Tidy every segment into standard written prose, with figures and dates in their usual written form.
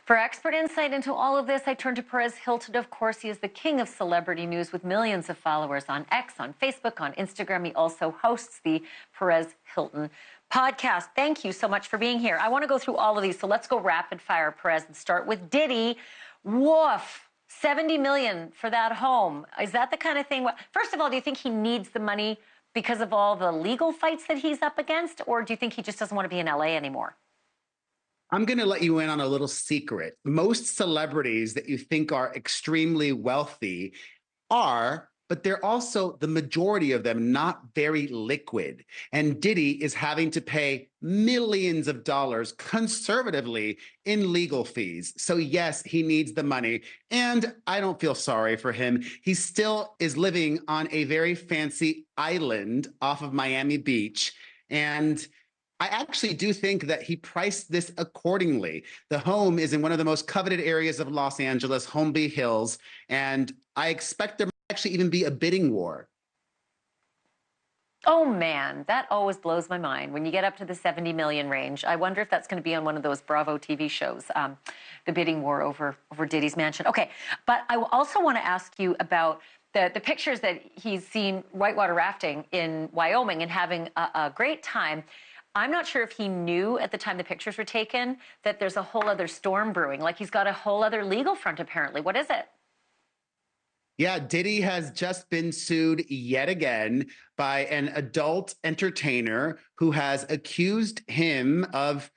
For expert insight into all of this, I turn to Perez Hilton. Of course, he is the king of celebrity news with millions of followers on X, on Facebook, on Instagram. He also hosts the Perez Hilton podcast. Thank you so much for being here. I want to go through all of these, so let's go rapid fire, Perez, and start with Diddy. Woof. 70 million for that home. Is that the kind of thing? First of all, do you think he needs the money because of all the legal fights that he's up against, or do you think he just doesn't want to be in LA anymore? I'm going to let you in on a little secret. Most celebrities that you think are extremely wealthy are, but they're also, the majority of them, not very liquid. And Diddy is having to pay millions of dollars conservatively in legal fees. So yes, he needs the money. And I don't feel sorry for him. He still is living on a very fancy island off of Miami Beach. And I actually do think that he priced this accordingly. The home is in one of the most coveted areas of Los Angeles, Holmby Hills, and I expect there might actually even be a bidding war. Oh, man, that always blows my mind. When you get up to the 70 million range, I wonder if that's going to be on one of those Bravo TV shows, the bidding war over Diddy's mansion. Okay, but I also want to ask you about the pictures that he's seen whitewater rafting in Wyoming and having a great time. I'm not sure if he knew at the time the pictures were taken that there's a whole other storm brewing. Like, he's got a whole other legal front, apparently. What is it? Yeah, Diddy has just been sued yet again by an adult entertainer who has accused him of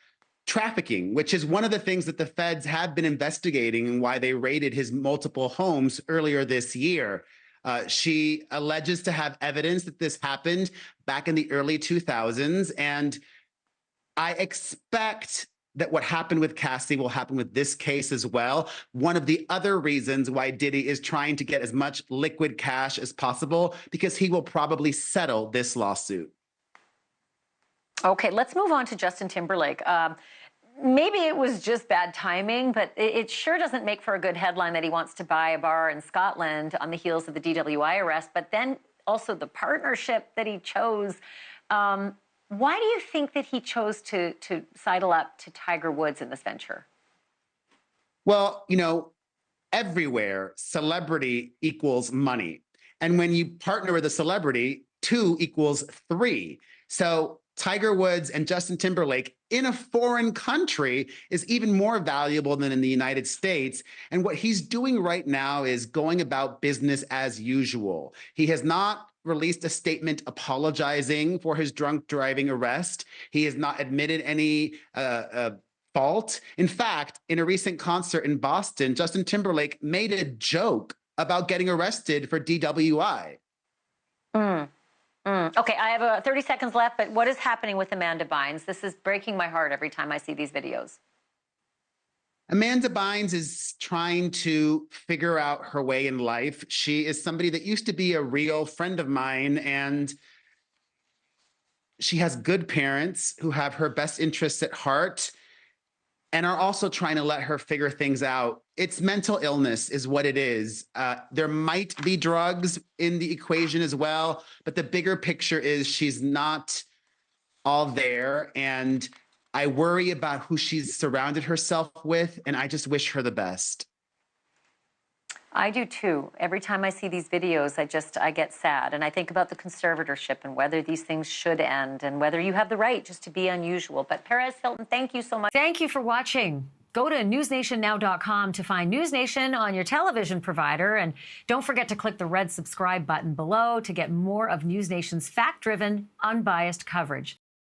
trafficking, which is one of the things that the feds have been investigating and why they raided his multiple homes earlier this year. She alleges to have evidence that this happened back in the early 2000s. And I expect that what happened with Cassie will happen with this case as well. One of the other reasons why Diddy is trying to get as much liquid cash as possible, because he will probably settle this lawsuit. Okay, let's move on to Justin Timberlake. Maybe it was just bad timing, but it sure doesn't make for a good headline that he wants to buy a bar in Scotland on the heels of the DWI arrest, but then also the partnership that he chose. Why do you think that he chose to sidle up to Tiger Woods in this venture? Well, you know, everywhere celebrity equals money. And when you partner with a celebrity, 2 equals 3. So Tiger Woods and Justin Timberlake in a foreign country is even more valuable than in the United States. And what he's doing right now is going about business as usual. He has not released a statement apologizing for his drunk driving arrest. He has not admitted any fault. In fact, in a recent concert in Boston, Justin Timberlake made a joke about getting arrested for DWI. Okay, I have 30 seconds left, but what is happening with Amanda Bynes? This is breaking my heart every time I see these videos. Amanda Bynes is trying to figure out her way in life. She is somebody that used to be a real friend of mine, and she has good parents who have her best interests at heart and are also trying to let her figure things out. It's mental illness is what it is. There might be drugs in the equation as well, but the bigger picture is she's not all there. And I worry about who she's surrounded herself with, and I just wish her the best. I do too. Every time I see these videos, I get sad. And I think about the conservatorship and whether these things should end and whether you have the right just to be unusual. But Perez Hilton, thank you so much. Thank you for watching. Go to newsnationnow.com to find NewsNation on your television provider. And don't forget to click the red subscribe button below to get more of NewsNation's fact-driven, unbiased coverage.